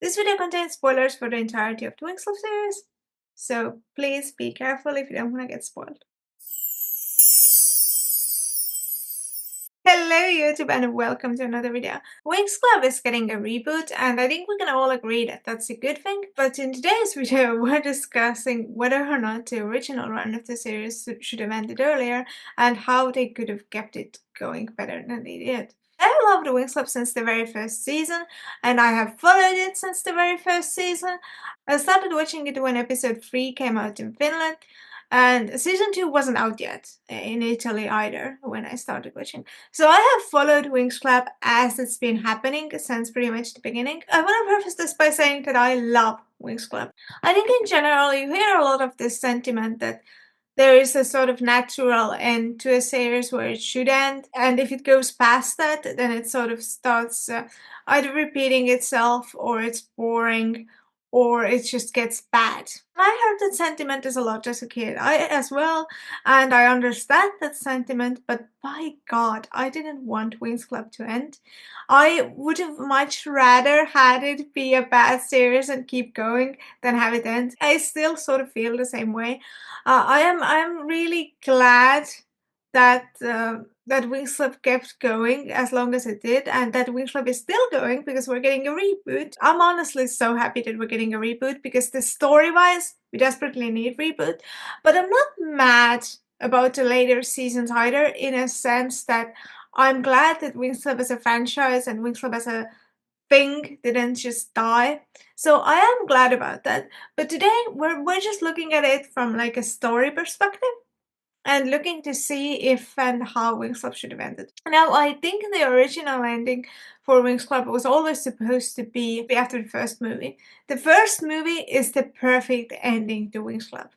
This video contains spoilers for the entirety of the Winx Club series, so please be careful if you don't want to get spoiled. Hello YouTube and welcome to another video. Winx Club is getting a reboot and I think we can all agree that that's a good thing, but in today's video we're discussing whether or not the original run of the series should have ended earlier and how they could have kept it going better than they did. I love the Winx Club since the very first season and I have followed it since the very first season. I started watching it when episode 3 came out in Finland. And season 2 wasn't out yet in Italy either when I started watching. So I have followed Winx Club as it's been happening since pretty much the beginning. I want to preface this by saying that I love Winx Club. I think in general you hear a lot of this sentiment that there is a sort of natural end to a series where it should end, and if it goes past that, then it sort of starts either repeating itself, or it's boring, or it just gets bad. I heard that sentiment as a lot as a kid, as well, and I understand that sentiment, but by God, I didn't want Winx Club to end. I would have much rather had it be a bad series and keep going than have it end. I still sort of feel the same way. I'm really glad that that Winx Club kept going as long as it did, and that Winx Club is still going because we're getting a reboot. I'm honestly so happy that we're getting a reboot because the story-wise, we desperately need reboot. But I'm not mad about the later seasons either, in a sense that I'm glad that Winx Club as a franchise and Winx Club as a thing didn't just die. So I am glad about that. But today we're just looking at it from like a story perspective and looking to see if and how Winx Club should have ended. Now, I think the original ending for Winx Club was always supposed to be after the first movie. The first movie is the perfect ending to Winx Club.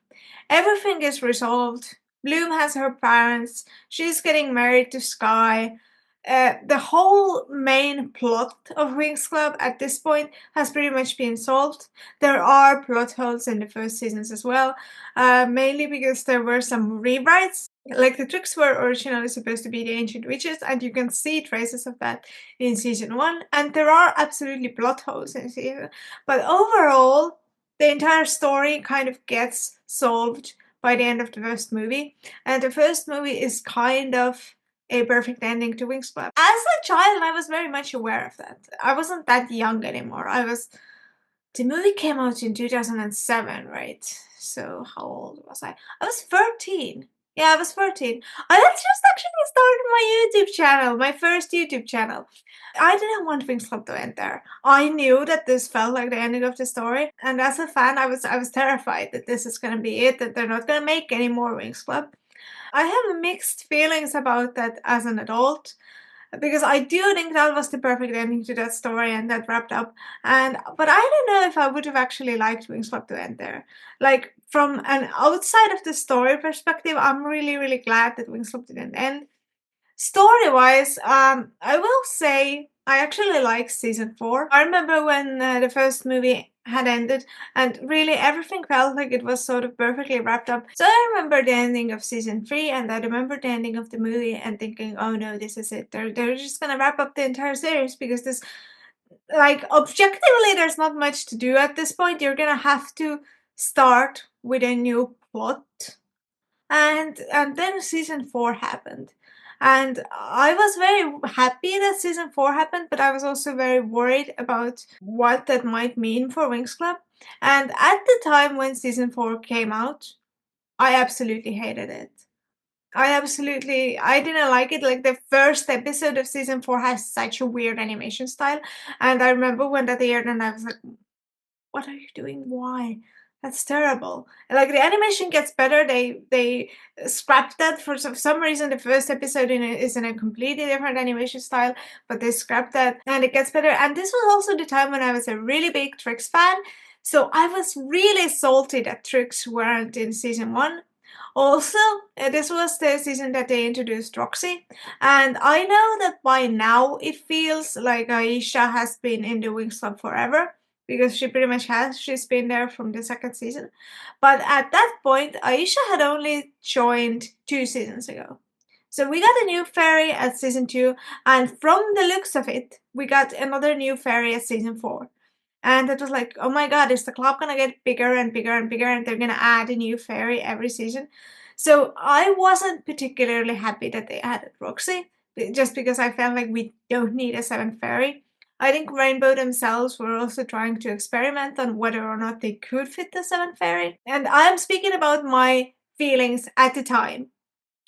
Everything is resolved. Bloom has her parents. She's getting married to Sky. The whole main plot of Winx Club at this point has pretty much been solved. There are plot holes in the first seasons as well, mainly because there were some rewrites. Like the Tricks were originally supposed to be the ancient witches, and you can see traces of that in season 1. And there are absolutely plot holes in season. But overall, the entire story kind of gets solved by the end of the first movie. And the first movie is kind of a perfect ending to Winx Club. As a child, I was very much aware of that. I wasn't that young anymore. The movie came out in 2007, right? So how old was I? I was 13. Yeah, I was 13. I had just actually started my YouTube channel, my first YouTube channel. I didn't want Winx Club to end there. I knew that this felt like the ending of the story, and as a fan, I was terrified that this is gonna be it, that they're not gonna make any more Winx Club. I have mixed feelings about that as an adult, because I do think that was the perfect ending to that story and that wrapped up. But I don't know if I would have actually liked Winx Club to end there. Like from an outside of the story perspective, I'm really glad that Winx Club didn't end. Story-wise, I will say I actually like season 4. I remember when the first movie had ended, and really everything felt like it was sort of perfectly wrapped up. So I remember the ending of season 3, and I remember the ending of the movie, and thinking, oh no, this is it. They're just gonna wrap up the entire series because this, like, objectively, there's not much to do at this point. You're gonna have to start with a new plot. And then season 4 happened. And I was very happy that season 4 happened, but I was also very worried about what that might mean for Winx Club. And at the time when season 4 came out, I absolutely hated it. I didn't like it. Like the first episode of season 4 has such a weird animation style. And I remember when that aired and I was like, what are you doing? Why? That's terrible. Like the animation gets better. They scrapped that for some reason. The first episode is in a completely different animation style, but they scrapped that and it gets better. And this was also the time when I was a really big Trix fan. So I was really salty that Trix weren't in season 1. Also, this was the season that they introduced Roxy, and I know that by now it feels like Aisha has been in the Winx Club forever, because she pretty much has. She's been there from the second season. But at that point, Aisha had only joined 2 seasons ago. So we got a new fairy at season 2, and from the looks of it, we got another new fairy at season 4. And it was like, oh my god, is the club gonna get bigger and bigger and bigger, and they're gonna add a new fairy every season? So I wasn't particularly happy that they added Roxy, just because I felt like we don't need a seventh fairy. I think Rainbow themselves were also trying to experiment on whether or not they could fit the seventh fairy. And I'm speaking about my feelings at the time.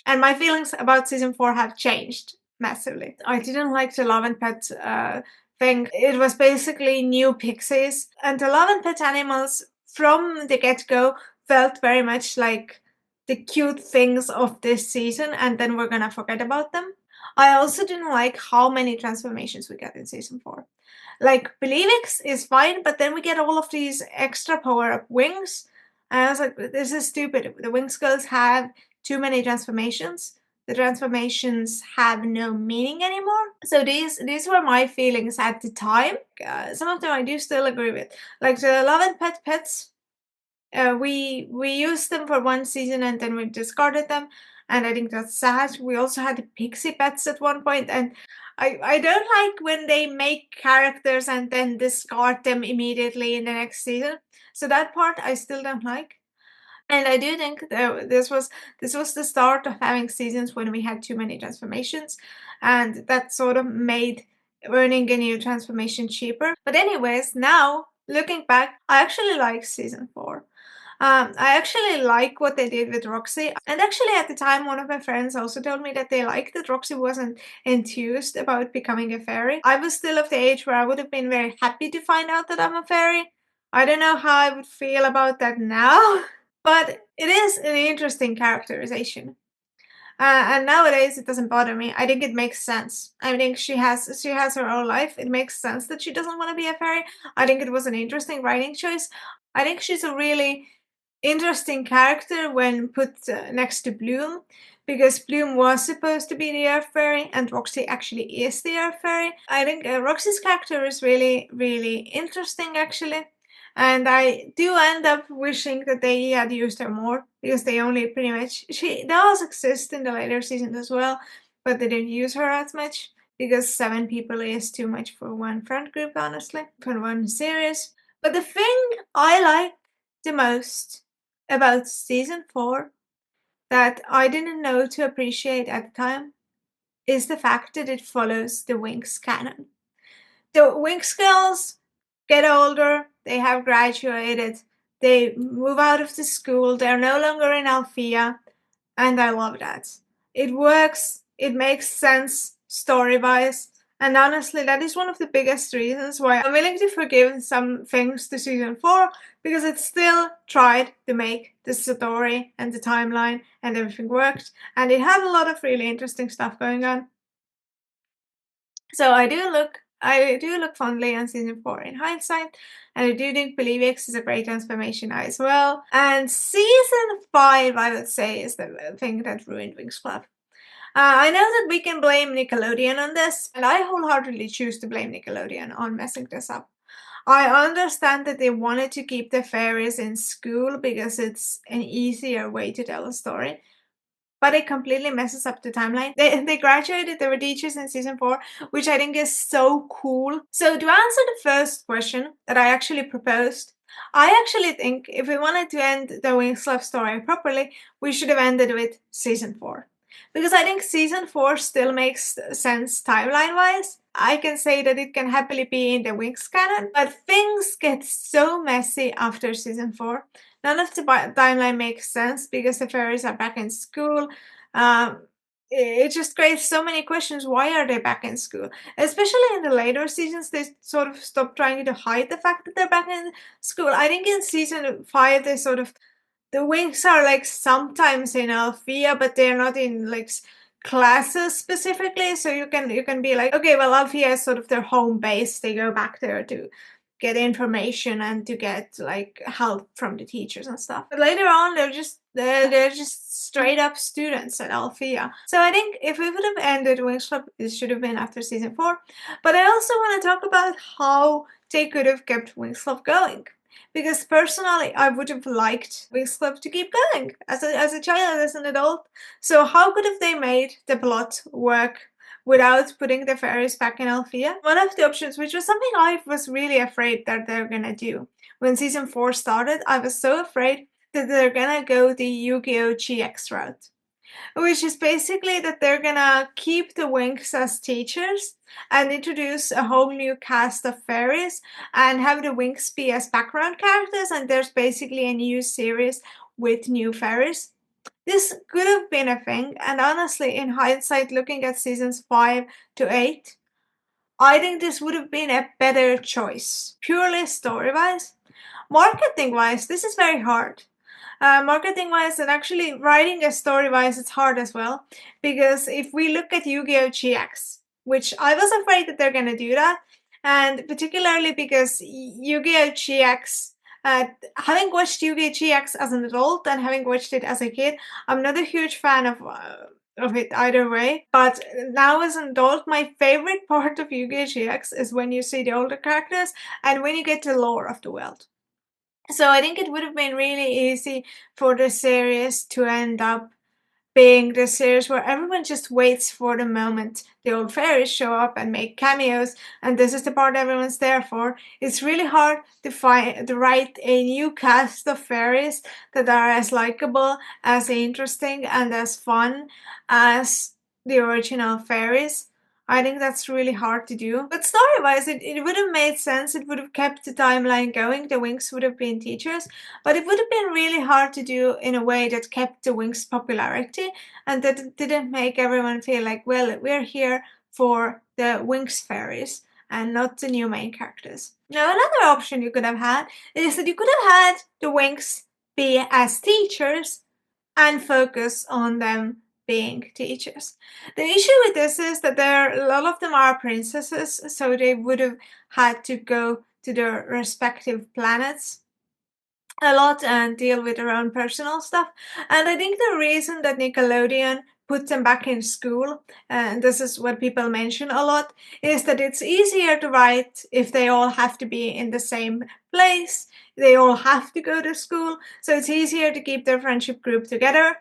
And my feelings about season 4 have changed massively. I didn't like the Love and Pet thing. It was basically new pixies. And the Love and Pet animals from the get go felt very much like the cute things of this season, and then we're gonna forget about them. I also didn't like how many transformations we get in season 4. Like, Believix is fine, but then we get all of these extra power up wings. And I was like, this is stupid. The Winx girls have too many transformations. The transformations have no meaning anymore. So these were my feelings at the time. Some of them I do still agree with. Like the Love and Pet pets, we used them for one season and then we discarded them, and I think that's sad. We also had the pixie pets at one point, and I don't like when they make characters and then discard them immediately in the next season. So that part I still don't like. And I do think that this was the start of having seasons when we had too many transformations, and that sort of made earning a new transformation cheaper. But anyways, now looking back, I actually like season 4. I actually like what they did with Roxy. And actually, at the time, one of my friends also told me that they liked that Roxy wasn't enthused about becoming a fairy. I was still of the age where I would have been very happy to find out that I'm a fairy. I don't know how I would feel about that now. But it is an interesting characterization. And nowadays it doesn't bother me. I think it makes sense. I think she has her own life. It makes sense that she doesn't want to be a fairy. I think it was an interesting writing choice. I think she's a really interesting character when put next to Bloom, because Bloom was supposed to be the Earth Fairy and Roxy actually is the Earth Fairy. I think Roxy's character is really, really interesting actually. And I do end up wishing that they had used her more, because they only pretty much, she does exist in the later seasons as well, but they didn't use her as much because 7 people is too much for one friend group, honestly, for one series. But the thing I like the most about season 4 that I didn't know to appreciate at the time is the fact that it follows the Winx canon. The Winx girls get older, they have graduated, they move out of the school, they're no longer in Althea, and I love that. It works, it makes sense story wise, and honestly, that is one of the biggest reasons why I'm willing to forgive some things to season 4, because it still tried to make the story and the timeline and everything worked, and it had a lot of really interesting stuff going on. So I do look fondly on season 4 in hindsight, and I do think Believe X is a great transformation as well. And season 5, I would say, is the thing that ruined Winx Club. I know that we can blame Nickelodeon on this, and I wholeheartedly choose to blame Nickelodeon on messing this up. I understand that they wanted to keep the fairies in school because it's an easier way to tell a story, but it completely messes up the timeline. They graduated, they were teachers in season 4, which I think is so cool. So to answer the first question that I actually proposed, I actually think if we wanted to end the Winx Club story properly, we should have ended with season 4. Because I think season 4 still makes sense timeline-wise. I can say that it can happily be in the Winx canon, but things get so messy after season 4. None of the timeline makes sense because the fairies are back in school. It just creates so many questions. Why are they back in school? Especially in the later seasons, they sort of stop trying to hide the fact that they're back in school. I think in season 5, they sort of, the Winx are like sometimes in Althea, but they're not in like classes specifically. So you can be like, okay, well, Althea is sort of their home base. They go back there to get information and to get like help from the teachers and stuff. But later on, they're just straight up students at Althea. So I think if we would have ended Winx Club, it should have been after season 4. But I also want to talk about how they could have kept Winx Club going. Because personally, I would have liked Winx Club to keep going as a child, as an adult. So how could have they made the plot work without putting the fairies back in Althea. One of the options, which was something I was really afraid that they're gonna do. When season 4 started, I was so afraid that they're gonna go the Yu-Gi-Oh! GX route, which is basically that they're gonna keep the Winx as teachers and introduce a whole new cast of fairies and have the Winx be as background characters, and there's basically a new series with new fairies. This could have been a thing, and honestly, in hindsight, looking at seasons 5 to 8, I think this would have been a better choice. Purely story wise. Marketing wise, this is very hard. Marketing wise, and actually writing a story wise, it's hard as well. Because if we look at Yu Gi Oh! GX, which I was afraid that they're gonna do that, and particularly because Yu Gi Oh! GX, having watched Yu Gi Oh! GX as an adult and having watched it as a kid, I'm not a huge fan of it either way. But now as an adult, my favorite part of Yu Gi Oh! GX is when you see the older characters and when you get the lore of the world. So I think it would have been really easy for the series to end up being the series where everyone just waits for the moment the old fairies show up and make cameos, and this is the part everyone's there for. It's really hard to write a new cast of fairies that are as likable, as interesting, and as fun as the original fairies. I think that's really hard to do. But story wise, it would have made sense. It would have kept the timeline going. The Winx would have been teachers. But it would have been really hard to do in a way that kept the Winx popularity and that it didn't make everyone feel like, well, we're here for the Winx fairies and not the new main characters. Now, another option you could have had is that you could have had the Winx be as teachers and focus on them being teachers. The issue with this is that a lot of them are princesses, so they would have had to go to their respective planets a lot and deal with their own personal stuff. And I think the reason that Nickelodeon put them back in school, and this is what people mention a lot, is that it's easier to write if they all have to be in the same place, they all have to go to school, so it's easier to keep their friendship group together.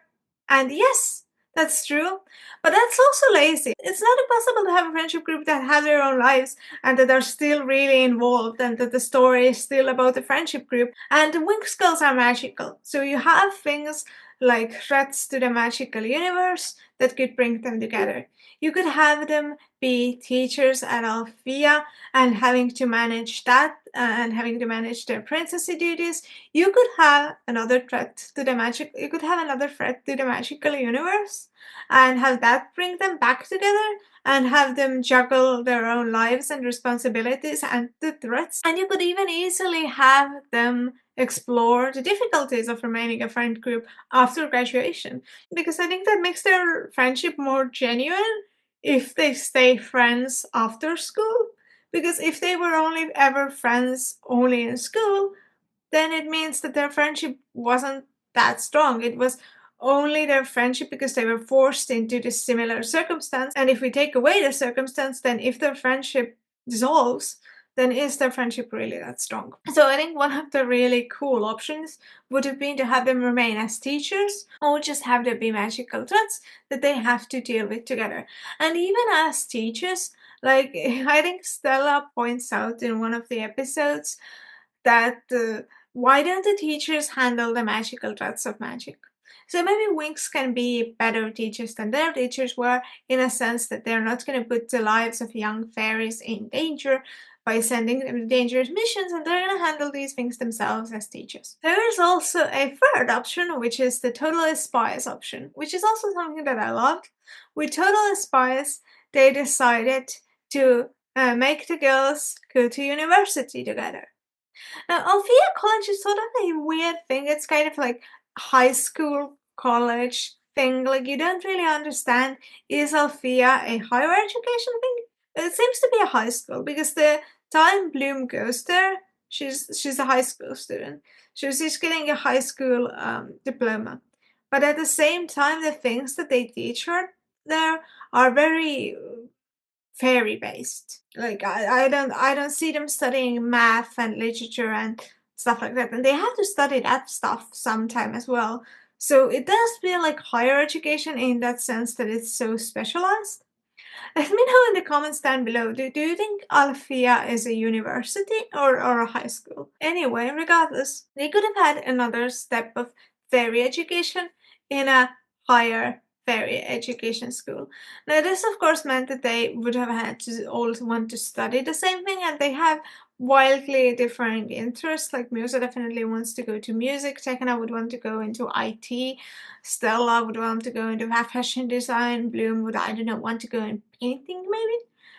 And yes, that's true. But that's also lazy. It's not impossible to have a friendship group that have their own lives and that are still really involved and that the story is still about the friendship group. And the Winx girls are magical. So you have things like threats to the magical universe that could bring them together. You could have them be teachers at Althea and having to manage that and having to manage their princessy duties. You could have another threat to the magic. You could have another threat to the magical universe and have that bring them back together and have them juggle their own lives and responsibilities and the threats. And you could even easily have them explore the difficulties of remaining a friend group after graduation, because I think that makes their friendship more genuine if they stay friends after school. Because if they were only ever friends only in school, then it means that their friendship wasn't that strong. It was only their friendship because they were forced into this similar circumstance. And if we take away the circumstance, then if their friendship dissolves, then is their friendship really that strong? So I think one of the really cool options would have been to have them remain as teachers or just have there be magical threats that they have to deal with together. And even as teachers, like I think Stella points out in one of the episodes that why don't the teachers handle the magical threats of magic? So maybe Winx can be better teachers than their teachers were, in a sense that they're not going to put the lives of young fairies in danger by sending them to dangerous missions, and they're going to handle these things themselves as teachers. There is also a third option, which is the Total Spies option, which is also something that I loved. With Total Spies, they decided to make the girls go to university together. Now, Althea College is sort of a weird thing. It's kind of like high school, college thing. Like, you don't really understand, is Althea a higher education thing? It seems to be a high school because the time Bloom goes there, she's a high school student. She's getting a high school diploma. But at the same time, the things that they teach her there are very fairy based. Like I don't see them studying math and literature and stuff like that. And they have to study that stuff sometime as well. So it does feel like higher education in that sense that it's so specialized. Let me know in the comments down below. Do you think Althea is a university or a high school? Anyway, regardless, they could have had another step of fairy education in a higher fairy education school. Now, this of course meant that they would have had to all want to study the same thing, and they have wildly differing interests. Like Musa definitely wants to go to music, Tekena would want to go into IT, Stella would want to go into fashion design, Bloom would, I don't know, want to go in painting maybe,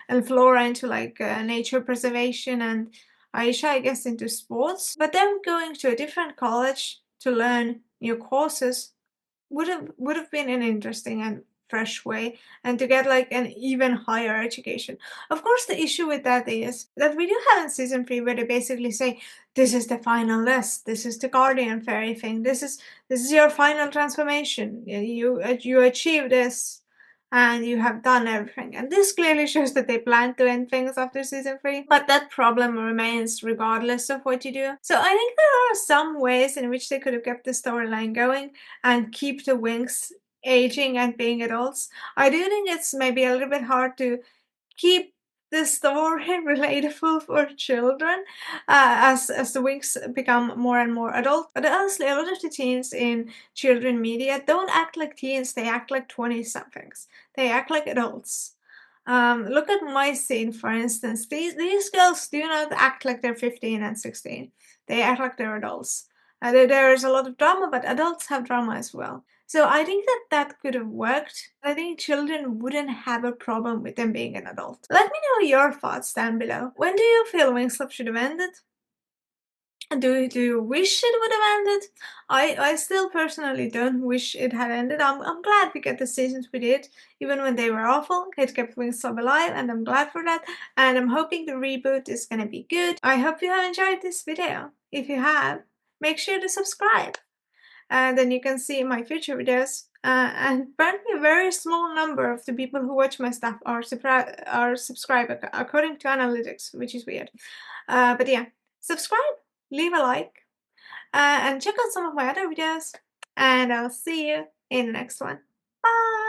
and Flora into like nature preservation, and Aisha, I guess, into sports. But them going to a different college to learn new courses would have been an interesting and fresh way, and to get like an even higher education. Of course, the issue with that is that we do have in season 3 where they basically say this is the final list, this is the guardian fairy thing, this is your final transformation, you achieve this and you have done everything. And this clearly shows that they plan to end things after season 3, but that problem remains regardless of what you do. So I think there are some ways in which they could have kept the storyline going and keep the Winx aging and being adults. I do think it's maybe a little bit hard to keep the story relatable for children as the Winx become more and more adult. But honestly, a lot of the teens in children media don't act like teens, they act like 20 somethings. They act like adults. Look at my scene, for instance. These girls do not act like they're 15 and 16. They act like they're adults. There is a lot of drama, but adults have drama as well. So I think that that could have worked. I think children wouldn't have a problem with them being an adult. Let me know your thoughts down below. When do you feel Winx Club should have ended? Do you wish it would have ended? I still personally don't wish it had ended. I'm glad we get the seasons we did, even when they were awful. It kept Winx Club alive, and I'm glad for that. And I'm hoping the reboot is gonna be good. I hope you have enjoyed this video. If you have, make sure to subscribe. And then you can see my future videos. And apparently a very small number of the people who watch my stuff are subscribed according to analytics, which is weird. But yeah, subscribe, leave a like, and check out some of my other videos. And I'll see you in the next one. Bye!